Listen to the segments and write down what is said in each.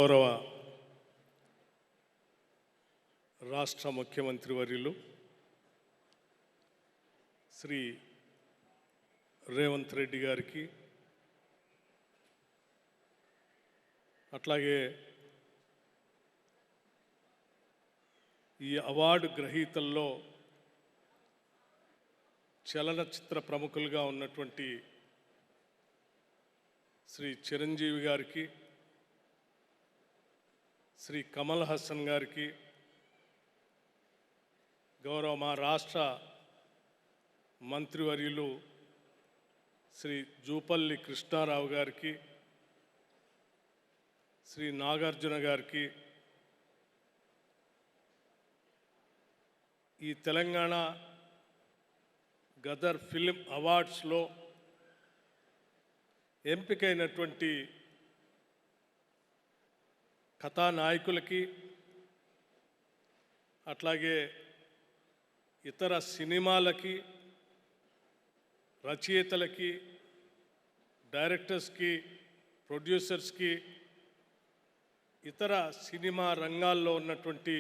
గౌరవ రాష్ట్ర ముఖ్యమంత్రి వర్యులు శ్రీ రేవంత్ రెడ్డి గారికి, అట్లాగే ఈ అవార్డు గ్రహీతల్లో చలనచిత్ర ప్రముఖులుగా ఉన్నటువంటి శ్రీ చిరంజీవి గారికి, శ్రీ కమల్ హాసన్ గారికి, గౌరవ మా రాష్ట్ర మంత్రివర్యులు శ్రీ జూపల్లి కృష్ణారావు గారికి, శ్రీ నాగార్జున గారికి, ఈ తెలంగాణ గదర్ ఫిల్మ్ అవార్డ్స్లో ఎంపికైనటువంటి కథానాయకులకి, అట్లాగే ఇతర సినిమాలకి, రచయితలకి, డైరెక్టర్స్కి, ప్రొడ్యూసర్స్కి, ఇతర సినిమా రంగాల్లో ఉన్నటువంటి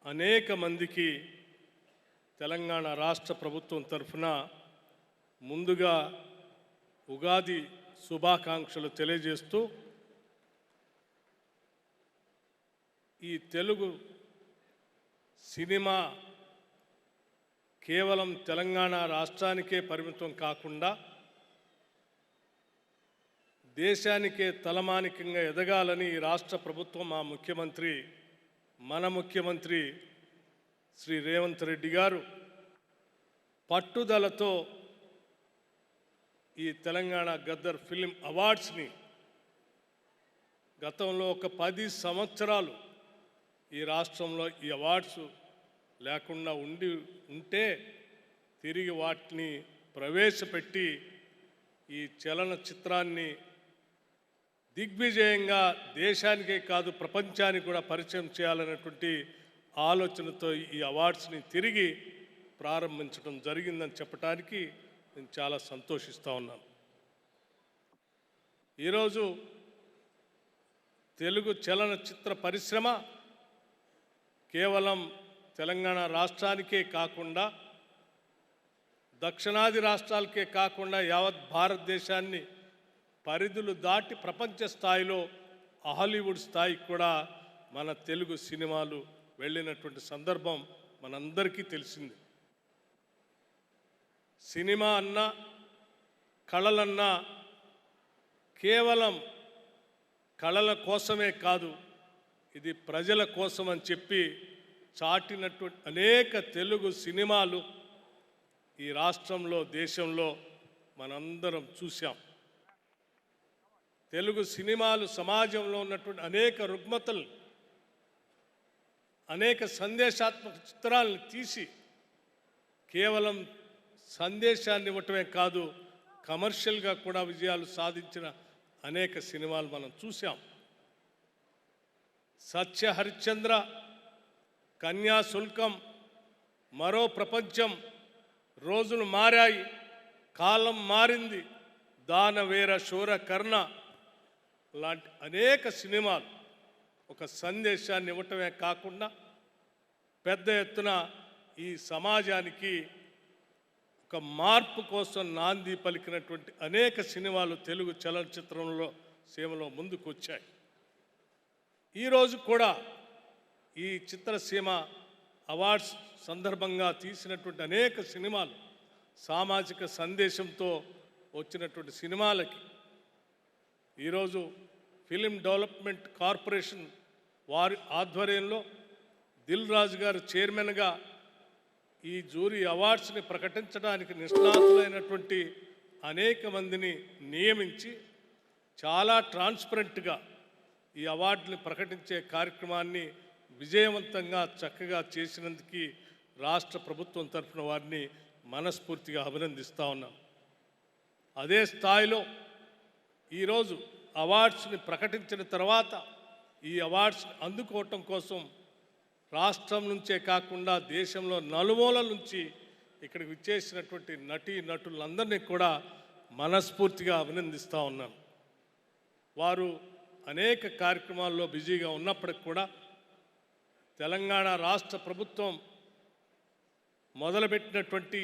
అనేక మందికి తెలంగాణ రాష్ట్ర ప్రభుత్వం తరఫున ముందుగా ఉగాది శుభాకాంక్షలు తెలియజేస్తూ, ఈ తెలుగు సినిమా కేవలం తెలంగాణ రాష్ట్రానికే పరిమితం కాకుండా దేశానికే తలమానికంగా ఎదగాలని ఈ రాష్ట్ర ప్రభుత్వం మన ముఖ్యమంత్రి శ్రీ రేవంత్ రెడ్డి గారు పట్టుదలతో ఈ తెలంగాణ గద్దర్ ఫిల్మ్ అవార్డ్స్ని గతంలో ఒక 10 సంవత్సరాలు ఈ రాష్ట్రంలో ఈ అవార్డ్స్ లేకుండా ఉంటే తిరిగి వాటిని ప్రవేశపెట్టి ఈ చలనచిత్రాన్ని దిగ్విజయంగా దేశానికే కాదు ప్రపంచానికి కూడా పరిచయం చేయాలనేటువంటి ఆలోచనతో ఈ అవార్డ్స్ని తిరిగి ప్రారంభించడం జరిగిందని చెప్పడానికి నేను చాలా సంతోషిస్తూ ఉన్నాను. ఈరోజు తెలుగు చలనచిత్ర పరిశ్రమ కేవలం తెలంగాణ రాష్ట్రానికే కాకుండా దక్షిణాది రాష్ట్రాలకే కాకుండా యావత్ భారతదేశాన్ని పరిధులు దాటి ప్రపంచ స్థాయిలో హాలీవుడ్ స్థాయికి కూడా మన తెలుగు సినిమాలు వెళ్ళినటువంటి సందర్భం మనందరికీ తెలిసింది. సినిమా అన్నా కళలన్నా కేవలం కళల కోసమే కాదు, ఇది ప్రజల కోసం అని చెప్పి చాటినటువంటి అనేక తెలుగు సినిమాలు ఈ రాష్ట్రంలో దేశంలో మనందరం చూసాం. తెలుగు సినిమాలు సమాజంలో ఉన్నటువంటి అనేక రుగ్మతలు, అనేక సందేశాత్మక చిత్రాలను తీసి కేవలం సందేశాన్ని ఇవ్వటమే కాదు కమర్షియల్గా కూడా విజయాలు సాధించిన అనేక సినిమాలు మనం చూసాం. సత్య హరిశ్చంద్ర, కన్యాశుల్కం, మరో ప్రపంచం, రోజులు మారాయి, కాలం మారింది, దానవేర శూర కర్ణ లాంటి అనేక సినిమాలు ఒక సందేశాన్ని ఇవ్వటమే కాకుండా పెద్ద ఎత్తున ఈ సమాజానికి ఒక మార్పు కోసం నాంది పలికినటువంటి అనేక సినిమాలు తెలుగు చలనచిత్రంలో సీమలో ముందుకు వచ్చాయి. ఈరోజు కూడా ఈ చిత్రసీమ అవార్డ్స్ సందర్భంగా తీసినటువంటి అనేక సినిమాలు సామాజిక సందేశంతో వచ్చినటువంటి సినిమాలకి ఈరోజు ఫిలిం డెవలప్మెంట్ కార్పొరేషన్ వారి ఆధ్వర్యంలో దిల్ రాజు గారు చైర్మన్గా ఈ జ్యూరీ అవార్డ్స్ని ప్రకటించడానికి నిష్ణాతులైనటువంటి అనేక మందిని నియమించి చాలా ట్రాన్స్పరెంట్గా ఈ అవార్డుని ప్రకటించే కార్యక్రమాన్ని విజయవంతంగా చక్కగా చేసినందుకు రాష్ట్ర ప్రభుత్వం తరఫున వారిని మనస్ఫూర్తిగా అభినందిస్తూ ఉన్నాం. అదే స్థాయిలో ఈరోజు అవార్డ్స్ని ప్రకటించిన తర్వాత ఈ అవార్డ్స్ని అందుకోవటం కోసం రాష్ట్రం నుంచే కాకుండా దేశంలో నలుమూలల నుంచి ఇక్కడికి విచ్చేసినటువంటి నటులందరినీ కూడా మనస్ఫూర్తిగా అభినందిస్తూ ఉన్నాను. వారు అనేక కార్యక్రమాల్లో బిజీగా ఉన్నప్పటికి కూడా తెలంగాణ రాష్ట్ర ప్రభుత్వం మొదలుపెట్టినటువంటి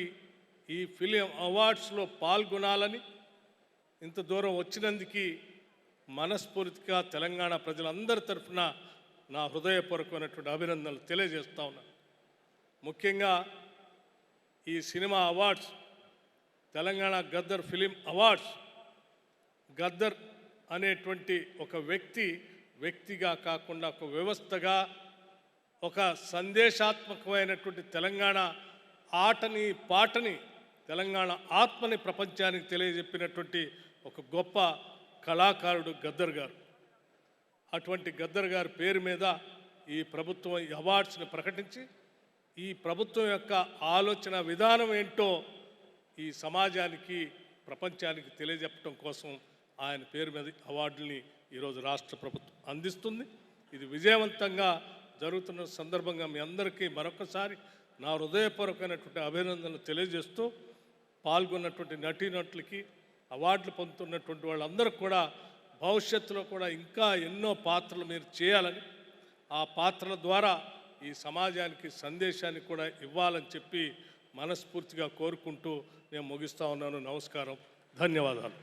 ఈ ఫిలిం అవార్డ్స్లో పాల్గొనాలని ఇంత దూరం వచ్చినందుకు మనస్ఫూర్తిగా తెలంగాణ ప్రజలందరి తరఫున నా హృదయపూర్వకమైనటువంటి అభినందనలు తెలియజేస్తా ఉన్నాను. ముఖ్యంగా ఈ cinema awards, Telangana Gaddar film awards, Gaddar అనేటువంటి ఒక వ్యక్తిగా కాకుండా ఒక వ్యవస్థగా, ఒక సందేశాత్మకమైనటువంటి తెలంగాణ ఆటని పాటని, తెలంగాణ ఆత్మని ప్రపంచానికి తెలియజెప్పినటువంటి ఒక గొప్ప కళాకారుడు గద్దర్ గారు. అటువంటి గద్దర్ గారి పేరు మీద ఈ ప్రభుత్వం ఈ అవార్డ్స్ని ప్రకటించి ఈ ప్రభుత్వం యొక్క ఆలోచన విధానం ఏంటో ఈ సమాజానికి, ప్రపంచానికి తెలియజెప్పడం కోసం ఆయన పేరు మీద అవార్డుల్ని ఈరోజు రాష్ట్ర ప్రభుత్వం అందిస్తుంది. ఇది విజయవంతంగా జరుగుతున్న సందర్భంగా మీ అందరికీ మరొకసారి నా హృదయపూర్వకమైనటువంటి అభినందనలు తెలియజేస్తూ, పాల్గొన్నటువంటి నటీనటులకి, అవార్డులు పొందుతున్నటువంటి వాళ్ళందరూ కూడా భవిష్యత్తులో కూడా ఇంకా ఎన్నో పాత్రలు మీరు చేయాలని, ఆ పాత్రల ద్వారా ఈ సమాజానికి సందేశాన్ని కూడా ఇవ్వాలని చెప్పి మనస్ఫూర్తిగా కోరుకుంటూ నేను ముగిస్తా ఉన్నాను. నమస్కారం, ధన్యవాదాలు.